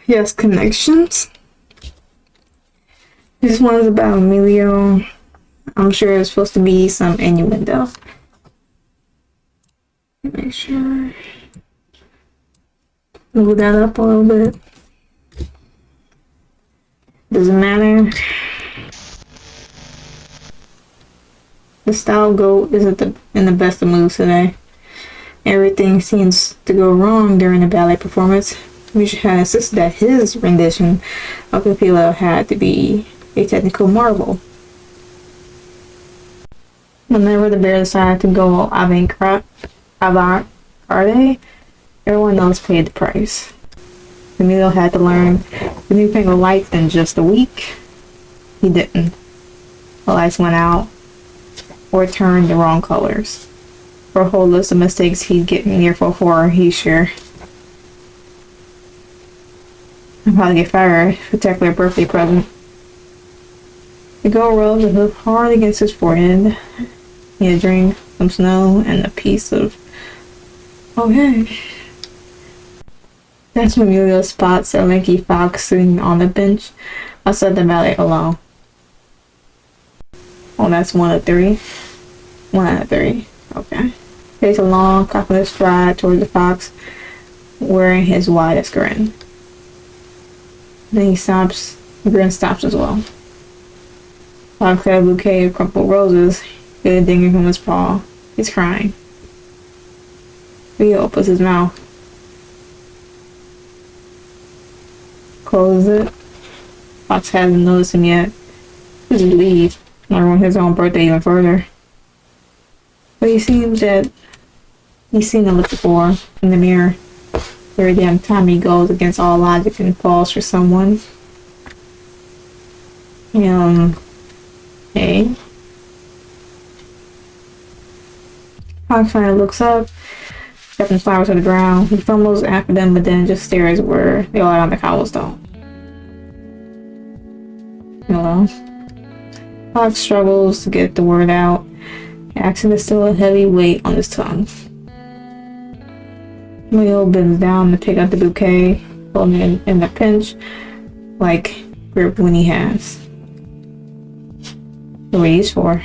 Yes, connections. This one's about Emilio. I'm sure it's supposed to be some innuendo. Make sure. Move that up a little bit. Doesn't matter. The style goat isn't in the best of moods today. Everything seems to go wrong during the ballet performance. Misha had insisted that his rendition of the pillow had to be a technical marvel. Whenever the bear decided to go avant-garde, everyone else paid the price. Emilio had to learn the newfangled lights in just a week. He didn't. The lights went out or turned the wrong colors. For a whole list of mistakes he'd get an earful for, he's sure. I'll probably get fired. Particular birthday present. The girl rubbed the hoof hard against his forehead. He had drank some snow and a piece of... Oh, hey. That's when Emilio spots a lanky fox sitting on the bench outside the ballet alone. Oh, that's 1 of 3. 1 out of 3. Okay. Takes a long, confident stride toward the fox, wearing his widest grin. Then he stops. The grin stops as well. Fox had a bouquet of crumpled roses, good dinging from his paw. He's crying. He opens his mouth. Closes it. Fox hasn't noticed him yet. Just leave. Not ruin his own birthday even further. But he seems that he's seen him look before in the mirror. Every damn time he goes against all logic and falls for someone. Hey. Fox finally looks up, stepping flowers to the ground. He fumbles after them, but then just stares where they lie on the cobblestone. Hello. Fox struggles to get the word out. The accent is still a heavy weight on his tongue. Emilio bends down to pick up the bouquet, holding it in the pinch, like grip when he has. What are these for?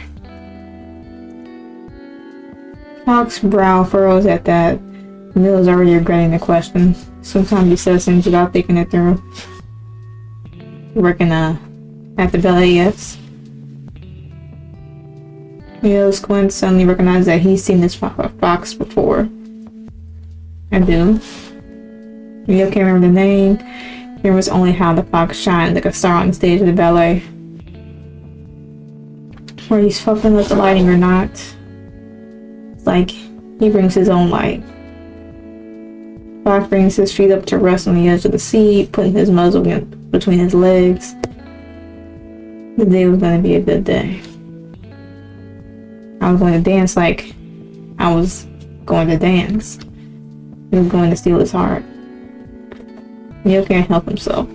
Fox's brow furrows at that. Emilio's already regretting the question. Sometimes he says things without thinking it through. Working at the ballet, yes. Emilio squints, suddenly recognizes that he's seen this fox before. I do. Emilio can't remember the name. He remembers only how the fox shined like a star on the stage of the ballet. Whether he's fucking with the lighting or not, it's like he brings his own light. Fox brings his feet up to rest on the edge of the seat, putting his muzzle between his legs. The day was going to be a good day. I was going to dance like I was going to dance. He was going to steal his heart. Emilio can't help himself.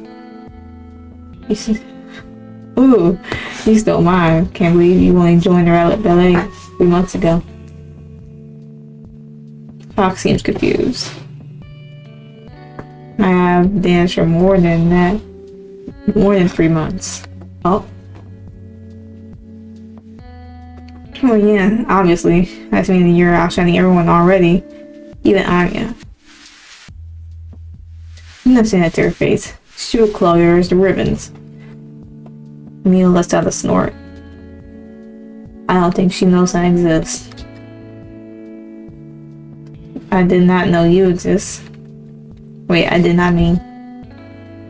Ooh, he stole mine. Can't believe you only joined the Red Ballet 3 months ago. Fox seems confused. I have danced for more than that. More than 3 months. Oh. Well, yeah, obviously. That's meaning you're outshining everyone already. Even Anya. I'm not saying that to her face. Shoot closures, the ribbons. Emilio lets out a snort. I don't think she knows I exist. I did not know you exist. Wait, I did not mean.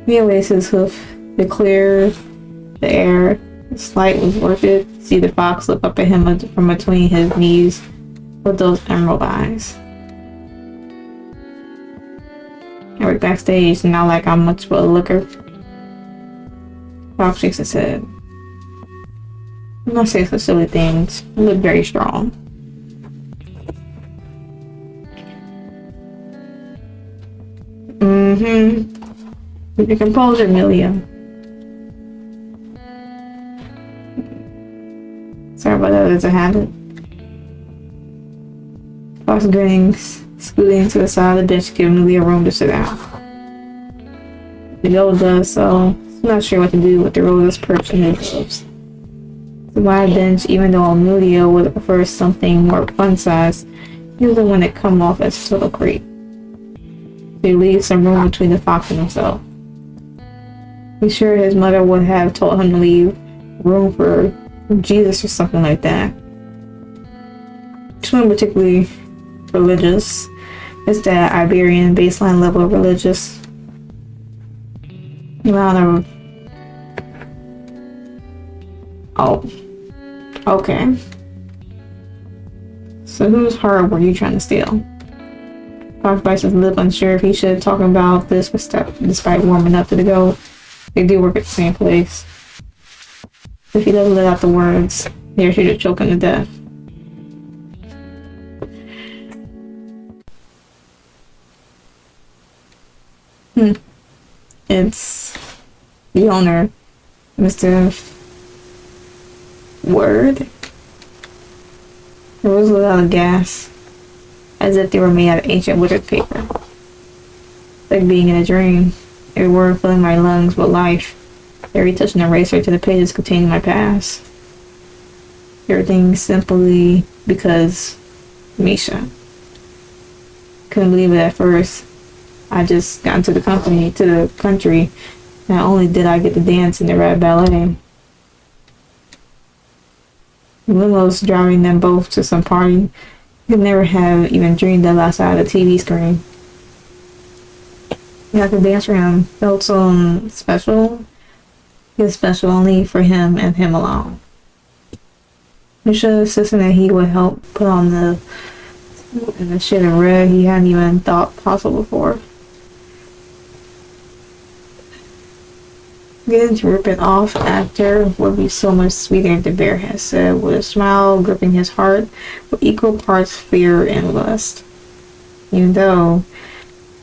Emilio waves his hoof to clear the air. The slight was worth it. See the fox look up at him from between his knees with those emerald eyes. I work backstage, not like I'm much of a looker. Fox shakes his head. I'm not saying such silly things. You look very strong. Keep your composure, Emilio. Sorry about that, it's a habit. Fox grinning, scooting to the side of the bench, giving Emilio room to sit down. the gold does, so I'm not sure what to do with the roses perched in his gloves. The wide bench, even though Emilio would prefer something more fun-sized, he was the one that come off as total creep. They leave some room between the fox and himself. He's sure his mother would have told him to leave room for Jesus or something like that. She wasn't particularly religious. It's that Iberian baseline level of religious. Amount of... Oh. Okay. So whose heart were you trying to steal? Fox bites his lip, unsure if he should talk about this despite warming up to the goat. They do work at the same place. If he doesn't let out the words, they're sure to choke him to death. It's the owner, Mr. Word. There was a lot of gas, as if they were made out of ancient withered paper. Like being in a dream, every word filling my lungs with life, every touch an eraser to the pages containing my past. Everything simply because Misha. Couldn't believe it at first. I just got into the country. Not only did I get to dance in the Red Ballet, limos driving them both to some party you could never have even dreamed of outside the TV screen. You have to dance for him. Felt so special. It was special only for him and him alone. Misha insisted that he would help put on the shit in red he hadn't even thought possible before. Getting to rip it off after would be so much sweeter, the bear had said, with a smile gripping his heart with equal parts fear and lust. Even though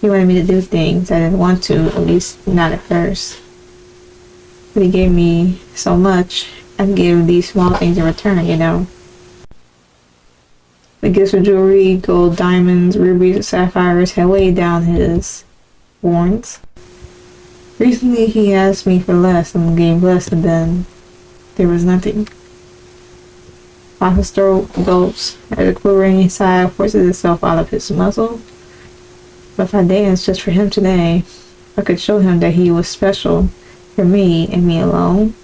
he wanted me to do things I didn't want to, at least not at first. But he gave me so much, I can give these small things in return, you know. The gifts of jewelry, gold, diamonds, rubies, and sapphires had weighed down his warrants. Recently he asked me for less and gave less, and then there was nothing. Fox's throat gulps as the quivering sigh forces itself out of his muzzle. But if I danced just for him today, I could show him that he was special for me and me alone.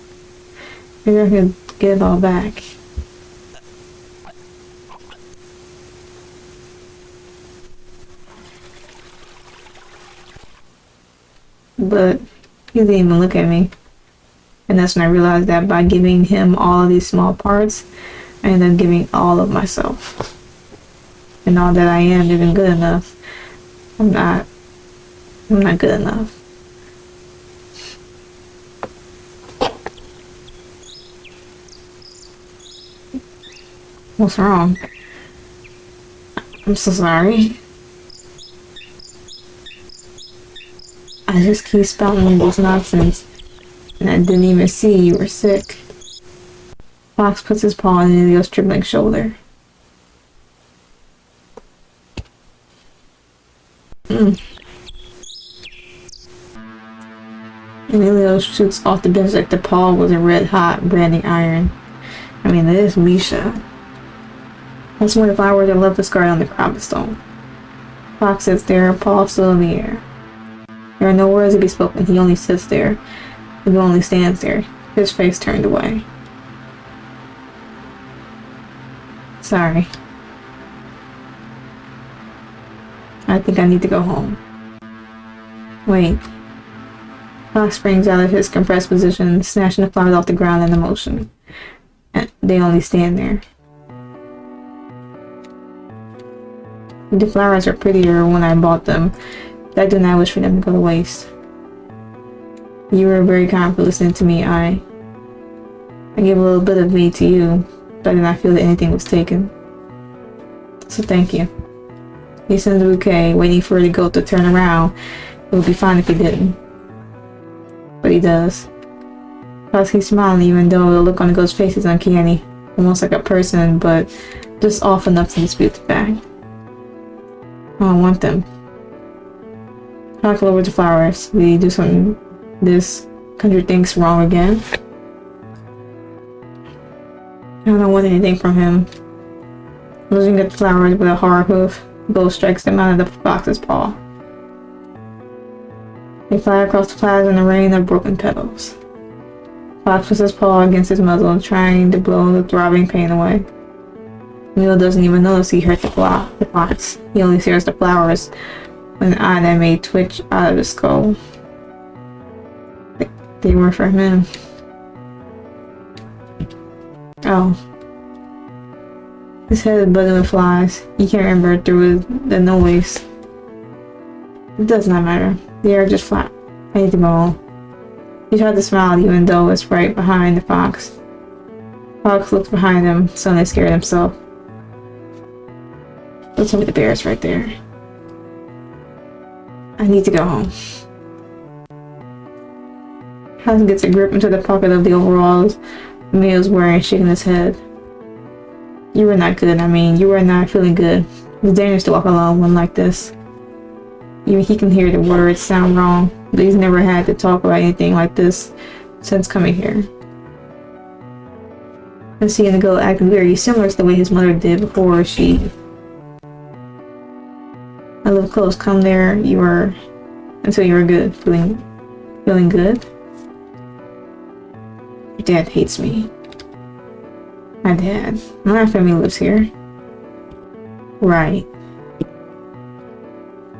Maybe I could get it all back. But he didn't even look at me. And that's when I realized that by giving him all of these small parts, I ended up giving all of myself. And all that I am isn't good enough. I'm not good enough. What's wrong? I'm so sorry. I just keep spouting this nonsense, and I didn't even see you were sick. Fox puts his paw on Emilio's trembling shoulder. Emilio shoots off the bench like the paw was a red-hot branding iron. I mean, it is Misha. That's one of the flowers that left the scar on the cobblestone. Fox sits there, paw still in the air. There are no words to be spoken. He only sits there. He only stands there, his face turned away. Sorry. I think I need to go home. Wait. Fox springs out of his compressed position, snatching the flowers off the ground in motion. And they only stand there. The flowers are prettier when I bought them. I do not wish for them to go to waste. You were very kind for listening to me. I gave a little bit of me to you, but I did not feel that anything was taken. So thank you. He sends a bouquet, waiting for it to go to turn around. It would be fine if he didn't. But he does. Plus he's smiling even though the look on the girl's face is uncanny. Almost like a person, but just off enough to dispute the fact. I don't want them. Talk over the flowers. We do something this country thinks wrong again. I don't want anything from him. Losing at the flowers with a hard hoof, Bo strikes them out of the fox's paw. They fly across the clouds in a rain of broken petals. Fox puts his paw against his muzzle, trying to blow the throbbing pain away. Emilio doesn't even notice he hurt the fox. He only sees the flowers with an eye that may twitch out of his skull. They were for him. Oh. His head is buzzing with flies. He can't remember through the noise. It does not matter. The air just flat. I need to go home. He tried to smile even though it's right behind the fox. Fox looked behind him, suddenly scared himself. Don't tell me the bear is right there. I need to go home. Hassan gets a grip into the pocket of the overalls Emilio's wearing, shaking his head. You were not good. I mean, you were not feeling good. It's dangerous to walk alone when like this. Even he can hear the words sound wrong, but he's never had to talk about anything like this since coming here. And seeing the girl acting very similar to the way his mother did before she... I live close. Come there. You were... until you were good. Feeling good? Your dad hates me. My dad. My family lives here. Right.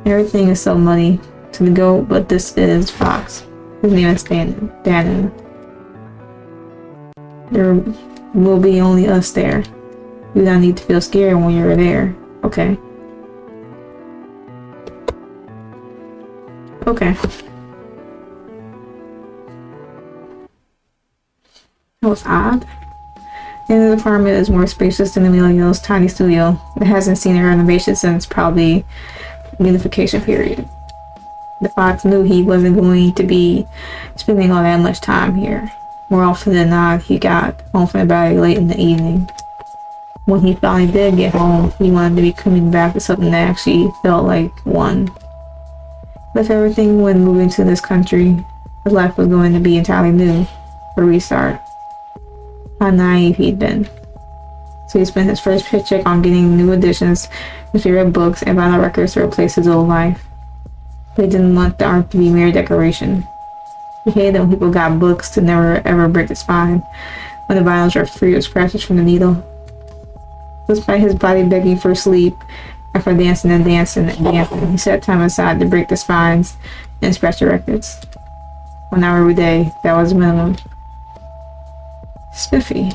Everything is so muddy to the goat, but this is Fox. His name is Dannon. There will be only us there. You don't need to feel scared when you're there. Okay. Okay. That was odd. And the apartment is more spacious than Emilio's tiny studio. It hasn't seen a renovation since probably the unification period. The fox knew he wasn't going to be spending all that much time here. More often than not, he got home from the ballet late in the evening. When he finally did get home, he wanted to be coming back to something that actually felt like one. With everything when moving to this country, his life was going to be entirely new, a restart. How naive he'd been. So he spent his first paycheck on getting new editions, his favorite books, and vinyl records to replace his old life. But he didn't want the art to be mere decoration. He hated when people got books to never ever break the spine, when the vinyls were free of scratches from the needle. Despite his body begging for sleep, after dancing and dancing and dancing, he set time aside to break the spines and scratch the records. 1 hour every day, that was minimum. Spiffy.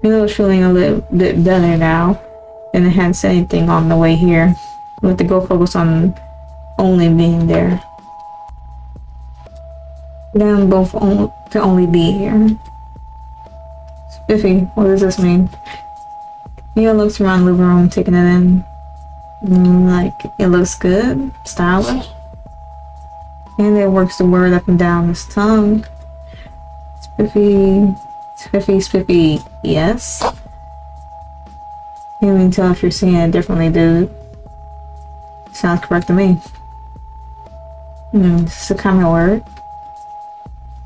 Emilio was feeling a little bit better now, and it hadn't said anything on the way here. Let the go focus on only being there. Them both to only be here. Spiffy, what does this mean? Emilio looks around the living room, taking it in. Like, it looks good, stylish. And it works the word up and down his tongue. Spiffy, yes. Can't even tell if you're saying it differently, dude. Sounds correct to me. It's a common word.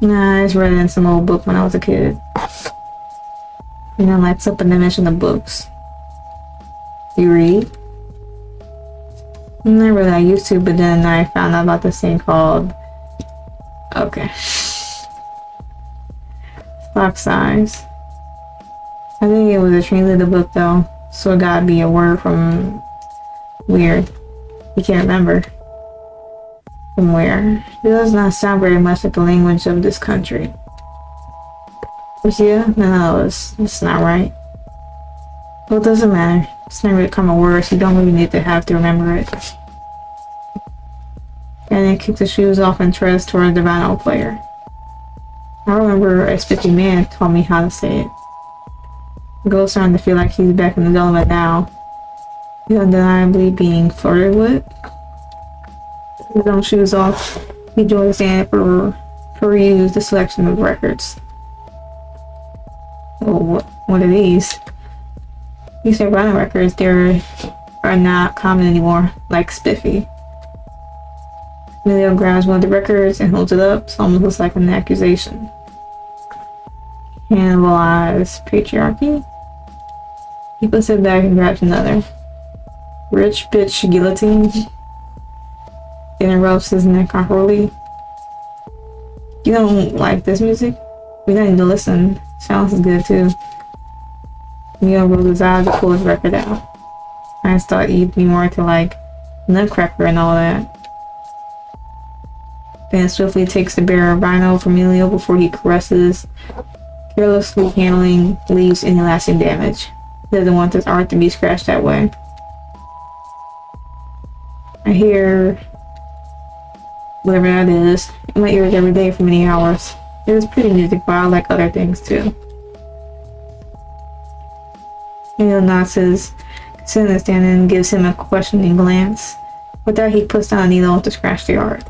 Nah, I just read it in some old book when I was a kid. You know, like something to mention the books. Do you read? Not really, I used to, but then I found out about this thing called... Okay. Fox size. I think it was a translated book though, so it gotta be a word from weird. You can't remember. From where? It does not sound very much like the language of this country. Yeah? No, it's not right. Well, it doesn't matter. It's not really common word, so you don't really need to have to remember it. And then kick the shoes off and treads toward the vinyl player. I remember a spiffy man taught me how to say it. The girl's starting to feel like he's back in the element now. He's undeniably being flirted with. His own shoes off, he joins in for peruse the selection of records. Oh, what are these? These are vinyl records. They are not common anymore, like Spiffy. Emilio grabs one of the records and holds it up, so it almost looks like an accusation. Cannibalize patriarchy. He puts it back and grabs another. Rich bitch guillotine. Interrupts his neck awkwardly. You don't like this music? We don't need to listen. Sounds is good too. Emilio rolls his eyes to pull his record out. I just thought you'd be more to like Nutcracker and all that. Then swiftly takes the Bara rhino from Emilio before he caresses, carelessly handling leaves any lasting damage. He doesn't want this art to be scratched that way. I hear whatever that is in my ears every day for many hours. It was pretty music, but I like other things too. Emilio nods his consent and stand and gives him a questioning glance. With that, he puts down a needle to scratch the art.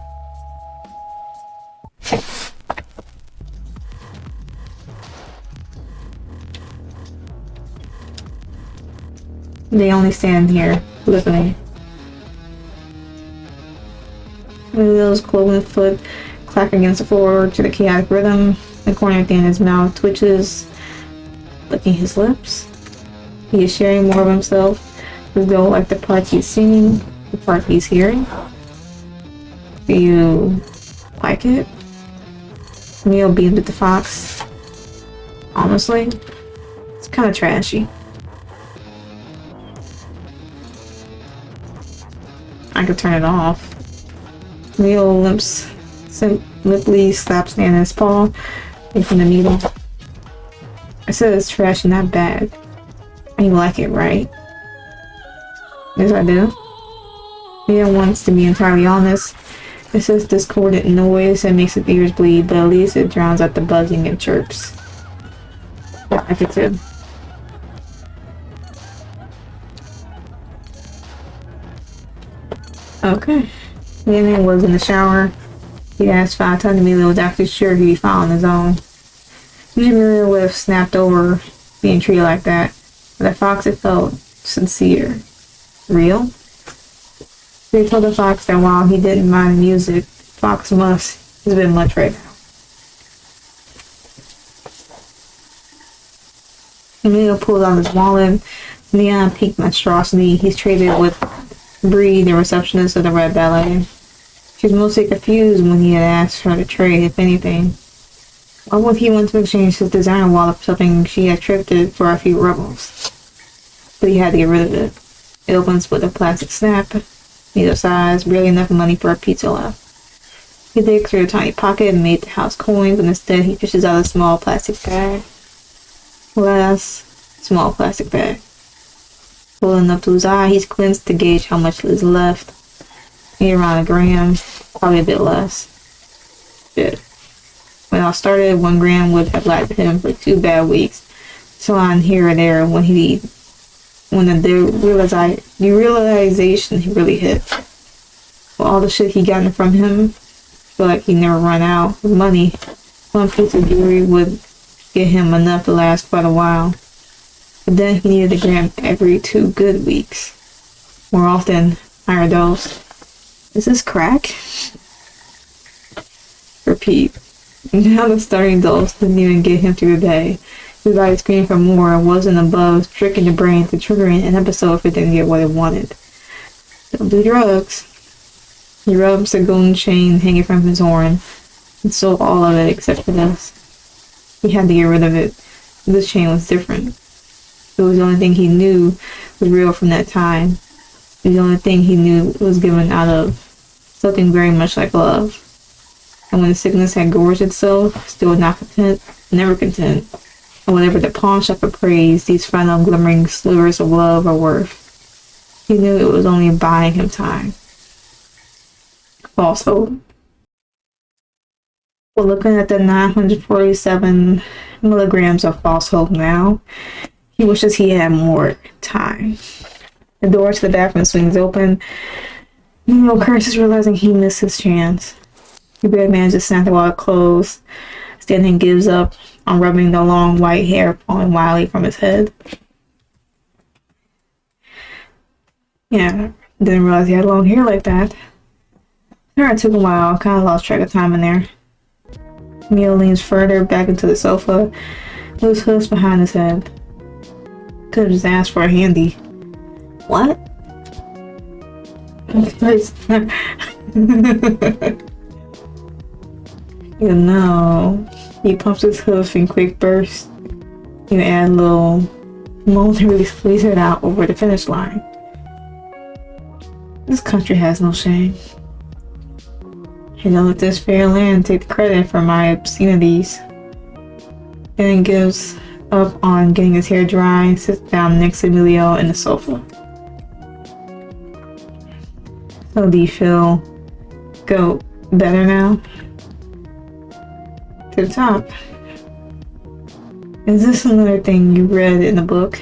They only stand here, listening. Emilio's cloven foot clack against the floor to the chaotic rhythm. The corner at the end of his mouth twitches, licking his lips. He is sharing more of himself, as though like the parts he's singing, the part he's hearing. Do you like it? Emilio beamed at the fox. Honestly, it's kind of trashy. I could turn it off. Emilio limps, limply slaps Nan in his paw, away from the needle. I said it's trashy, not bad. And you like it, right? Yes, I do. Emilio wants to be entirely honest. It's just discordant noise that makes his ears bleed, but at least it drowns out the buzzing and chirps. I like it too. Okay. Nan was in the shower. He asked 5 times. Emilio was actually sure he'd be fine on his own. Usually Emilio would have snapped over being treated like that, but at Fox it felt sincere. Real? They told the Fox that while he didn't mind music, Fox must has been much right now. Emilio pulls out his wallet. Neon pink monstrosity he's traded with Bree, the receptionist of the Red Ballet. She was mostly confused when he had asked her to trade, if anything. Why would he want to exchange his designer wallet for something she had thrifted for a few rubles? But he had to get rid of it. It opens with a plastic snap, neither size, barely enough money for a pizza left. He digs through a tiny pocket and made the house coins, but instead he fishes out a small plastic bag. Last small plastic bag. Pulling up to his eye, he's cleansed to gauge how much is left. Maybe around a gram, probably a bit less. Good. When I started, 1 gram would have lasted him for 2 bad weeks. So on here or there when the realization he really hit. Well, all the shit he gotten from him, feel like he never run out of money. 1 piece of jewelry would get him enough to last quite a while. But then he needed a gram every 2 good weeks. More often, higher dose. Is this crack? Repeat. Now the starting dose didn't even get him through the day. His body screamed for more and wasn't above tricking the brain to triggering an episode if it didn't get what it wanted. Don't do drugs. He rubs the golden chain hanging from his horn and sold all of it except for this. He had to get rid of it. This chain was different. It was the only thing he knew was real from that time. It was the only thing he knew was given out of something very much like love. And when sickness had gorged itself, still not content, never content, and whatever the pawn shop appraised these final glimmering slivers of love are worth, he knew it was only buying him time. False hope. We're looking at the 947 milligrams of false hope now. He wishes he had more time. The door to the bathroom swings open. Emilio curses, realizing he missed his chance. He barely managed to snap the wallet closed. Standing gives up on rubbing the long white hair falling wildly from his head. Yeah, didn't realize he had long hair like that. It took a while. I kind of lost track of time in there. Emilio leans further back into the sofa, moves hooves behind his head. Could have just asked for a handy. What? You know, he pumps his hoof in quick bursts. You add a little moan and really squeeze it out over the finish line. This country has no shame. You don't let this fair land take the credit for my obscenities. And then gives up on getting his hair dry and sits down next to Emilio in the sofa. So do you feel go better now? To the top. Is this another thing you read in the book?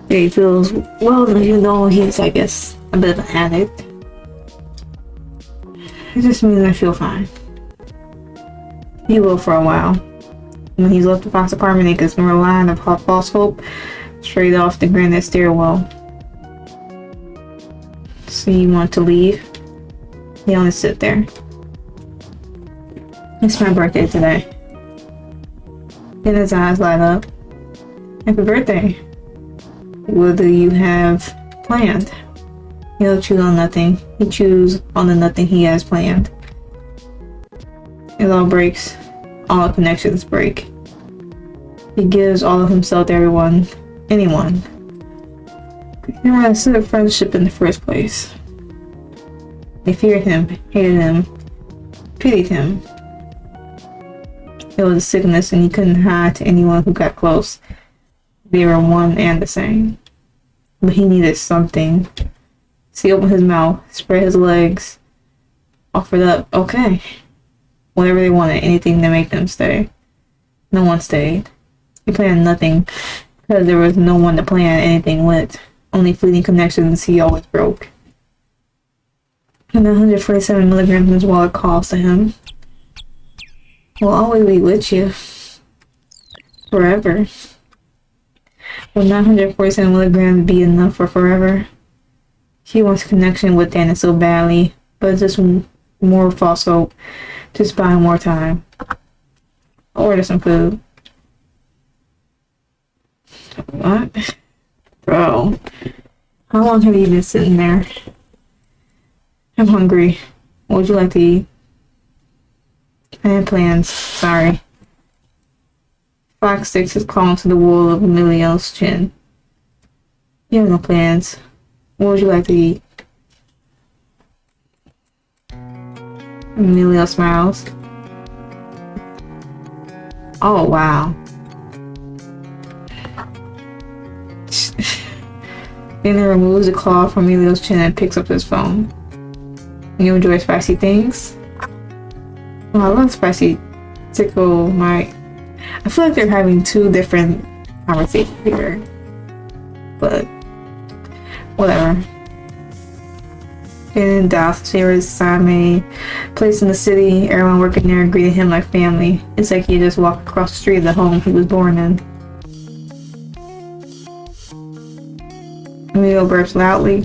He feels, well, you know, he's, I guess, a bit of an addict. It just means I feel fine. He will for a while. When he's left the Fox apartment, he gets more line of false hope straight off the granite stairwell. So you want to leave? You want to sit there. It's my birthday today. And his eyes light up. Happy birthday. What do you have planned? He'll choose on nothing. He chooses on the nothing he has planned. It all breaks. All connections break. He gives all of himself to everyone. Anyone. He never understood friendship in the first place. They feared him, hated him, pitied him. It was a sickness and he couldn't hide to anyone who got close. They were one and the same. But he needed something. So he opened his mouth, spread his legs, offered up, okay. Whatever they wanted, anything to make them stay. No one stayed. He planned nothing because there was no one to plan anything with. Only fleeting connections he always broke. And the 147 milligrams in his wallet calls to him. We'll always be with you. Forever. Will 947 milligrams be enough for forever? He wants connection with Dana so badly, but it's just more false hope. Just buy more time. I'll order some food. What? Bro. How long have you been sitting there? I'm hungry. What would you like to eat? I had plans. Sorry. Fox sticks his claw into the wool of Emilio's chin. You have no plans. What would you like to eat? Emilio smiles. Oh, wow. Then he removes the claw from Emilio's chin and picks up his phone. You enjoy spicy things? Oh, I love spicy tickle my... I feel like they're having two different conversations here. But... whatever. In Dallas' favorite Same place in the city, everyone working there greeted him like family. It's like he just walked across the street of the home he was born in. Emilio burps loudly.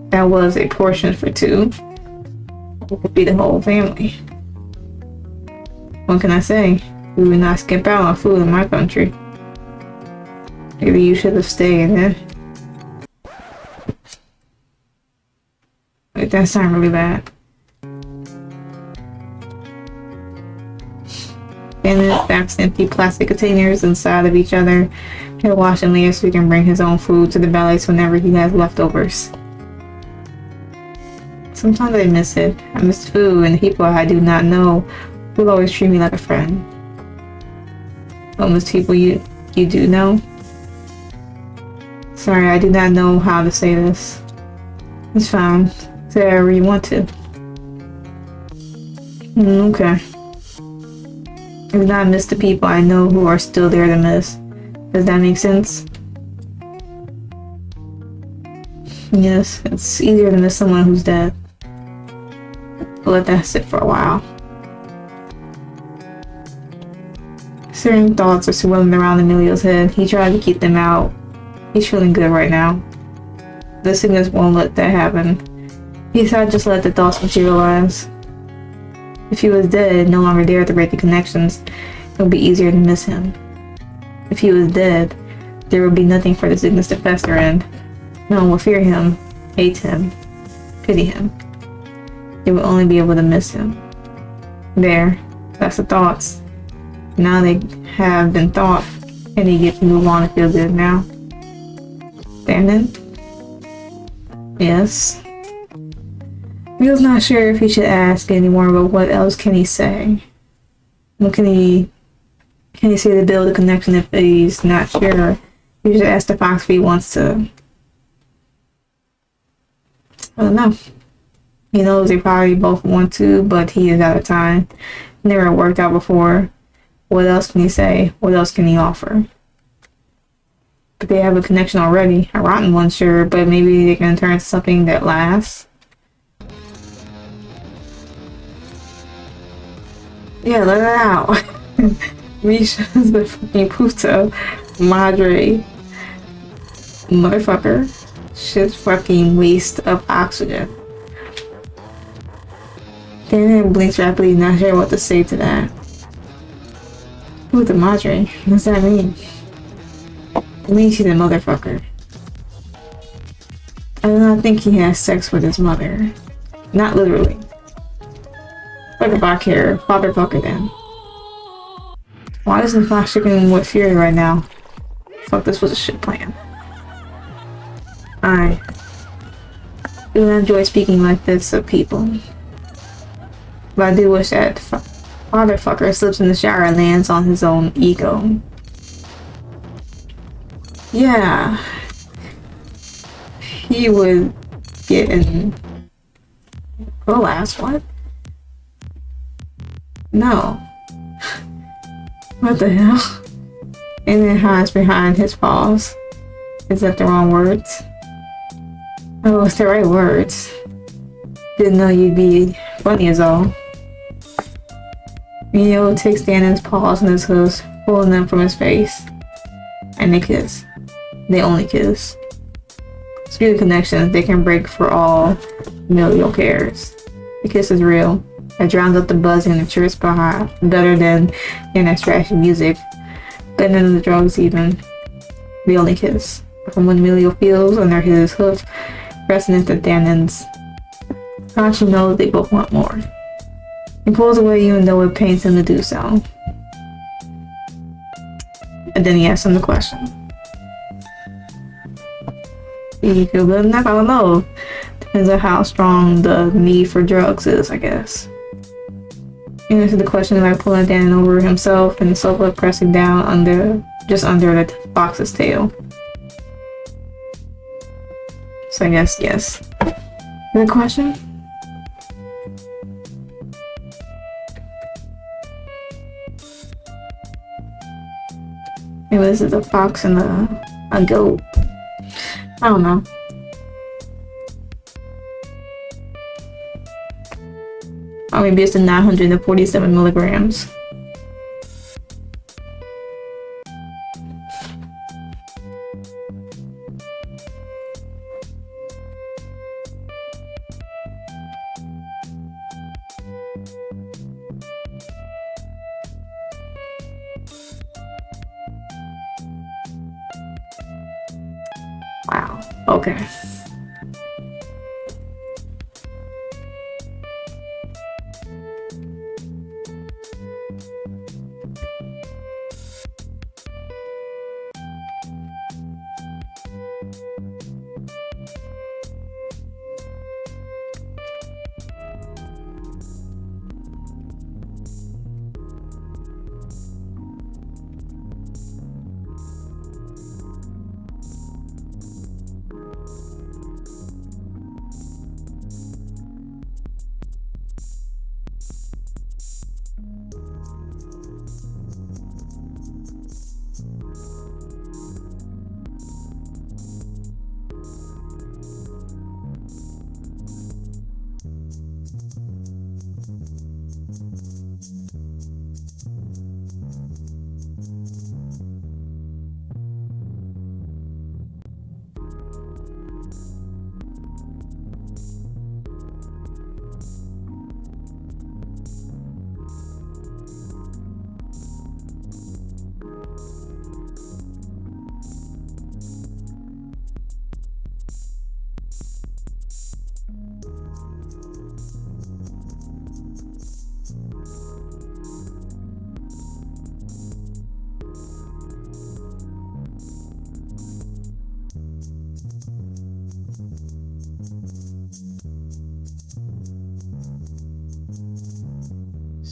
That was a portion for two. It could be the whole family. What can I say? We would not skip out on food in my country. Maybe you should have stayed, eh? Wait, that sounded really bad. And it stacks empty plastic containers inside of each other. He'll wash them later so he can bring his own food to the ballets whenever he has leftovers. Sometimes I miss it. I miss food and the people I do not know will always treat me like a friend. But most people you do know? Sorry, I do not know how to say this. It's fine. Say whatever you want to. Okay. I do not miss the people I know who are still there to miss. Does that make sense? Yes, it's easier to miss someone who's dead. But let that sit for a while. Certain thoughts are swirling around Emilio's head. He tried to keep them out. He's feeling good right now. The sickness won't let that happen. He decided just to let the thoughts materialize. If he was dead, no longer there to break the connections, it would be easier to miss him. If he was dead, there would be nothing for the sickness to fester in. No one would fear him, hate him, pity him. They would only be able to miss him. There, that's the thoughts. Now they have been thought, and he gets to move on and feel good now. Brandon? Yes. He was not sure if he should ask anymore, but what else can he say? What can he say to build a connection if he's not sure? He should ask the fox if he wants to. I don't know. He knows they probably both want to, but he is out of time. Never worked out before. What else can he say? What else can he offer? But they have a connection already. A rotten one, sure, but maybe they can turn into something that lasts. Yeah, let it out. Misha's the fucking puto madre motherfucker. Shit's fucking waste of oxygen. Then blinks rapidly, not sure what to say to that. Puta madre? What does that mean? It means she's a motherfucker. I do not think he has sex with his mother. Not literally. Fuck if I care. Fatherfucker then. Why isn't Fox chicken with Fury right now? Fuck, this was a shit plan. I do not enjoy speaking like this of people. But I do wish that fatherfucker slips in the shower and lands on his own ego. Yeah. He would get in... Oh, last what? No. What the hell? And then hides behind his paws. Is that the wrong words? Oh, it's the right words. Didn't know you'd be funny as all. Emilio takes Dannon's paws in his hooves, pulling them from his face. And they kiss. They only kiss. Speed of connections they can break for all Emilio cares. The kiss is real. It drowns out the buzzing and the chirps behind. Better than internet trashy music. Better than the drugs even. They only kiss. From what Emilio feels under his hoof, resting into Dannon's. Hachi knows they both want more. He pulls away even though it pains him to do so. And then he asks him the question. You feel good enough? I don't know. Depends on how strong the need for drugs is, I guess. He answered the question by pulling Dannon over himself and the sofa pressing down just under the fox's tail. So I guess yes. Good question? Maybe this is a fox and a goat. I don't know. Or maybe it's the 947 milligrams. Wow. Okay.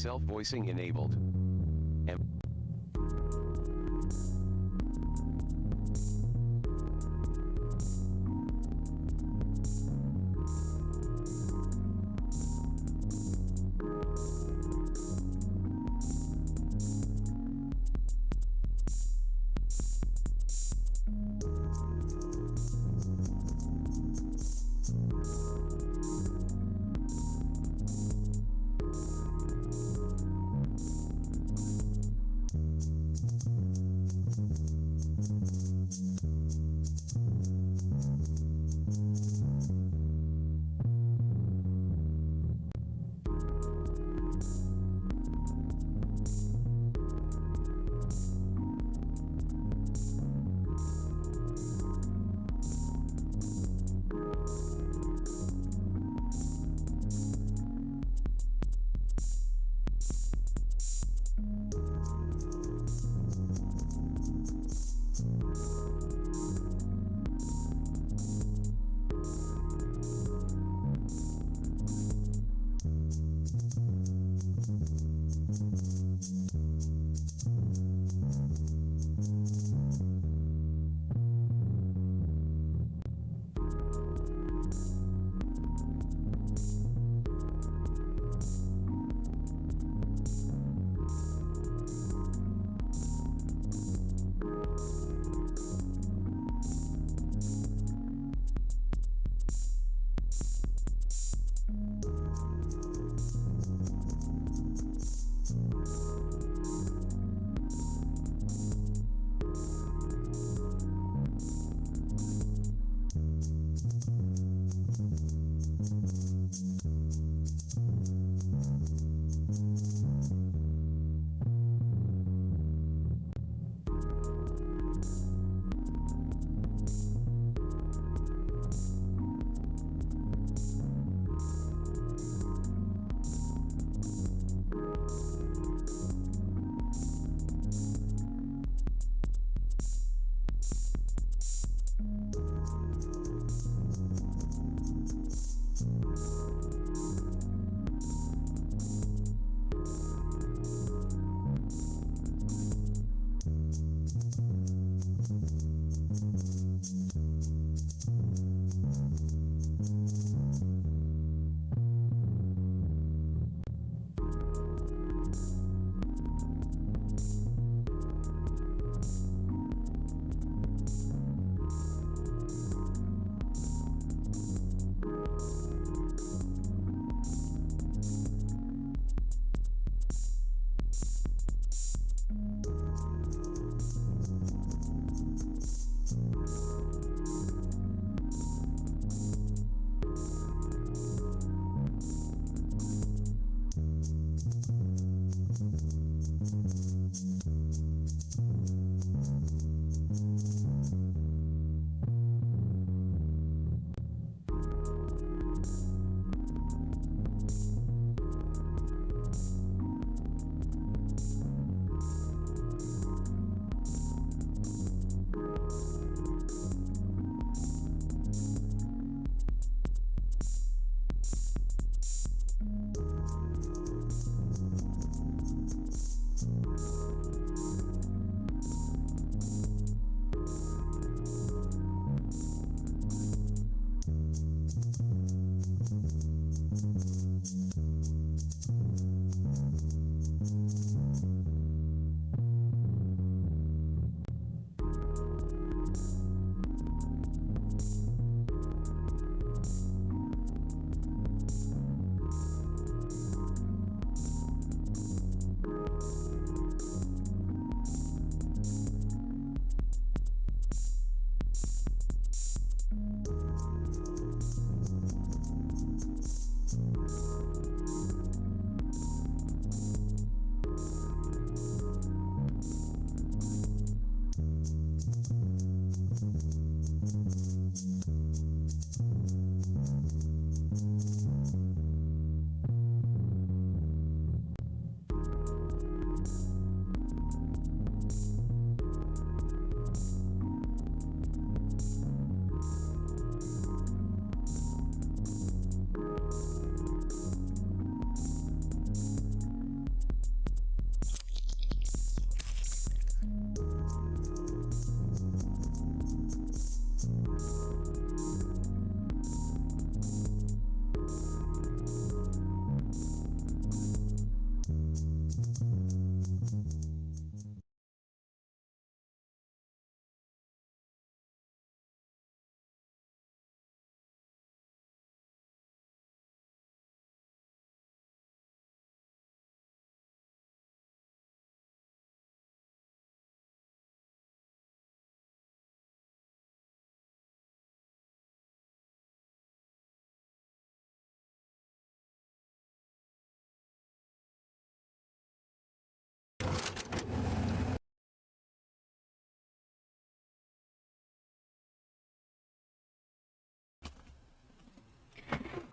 Self-voicing enabled.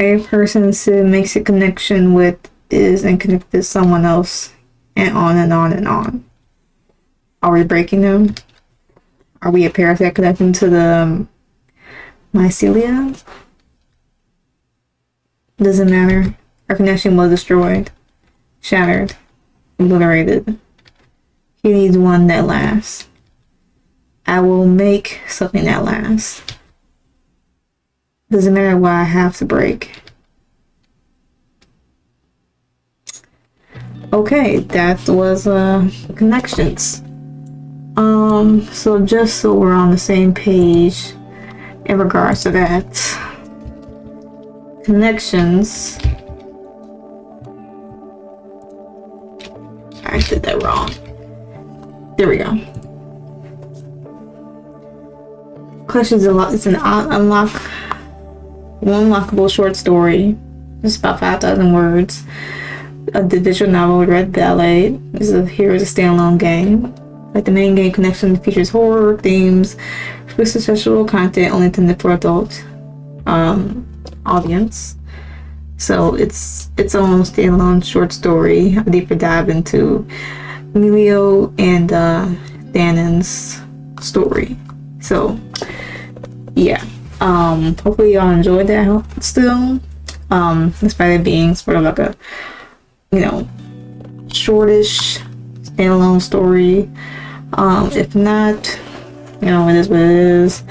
A person Sid makes a connection with is and connected to someone else, and on and on and on. Are we breaking them? Are we a parasite connecting to the mycelia? Doesn't matter. Our connection was destroyed, shattered, obliterated. He needs one that lasts. I will make something that lasts. Doesn't matter what I have to break. Okay, that was connections. So just so we're on the same page in regards to that, connections. I did that wrong. There we go. Questions a lot. It's an unlockable short story. It's about 5,000 words. A digital novel, Red Ballet. Here's a standalone game. Like the main game, connection features horror themes, explicit sexual content only intended for adult audience. So it's its own standalone short story. A deeper dive into Emilio and Danon's story. So yeah, hopefully y'all enjoyed that still. Despite it being sort of like a, shortish standalone story. If not, it is what it is.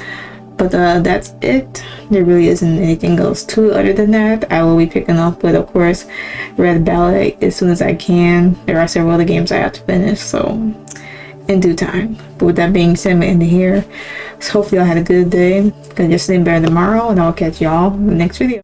But that's it. There really isn't anything else to it other than that. I will be picking up with, of course, Red Ballet as soon as I can. There are several other games I have to finish, so in due time. But with that being said, I'm gonna end it here. So hopefully y'all had a good day. Gonna just sleep better tomorrow, and I'll catch y'all in the next video.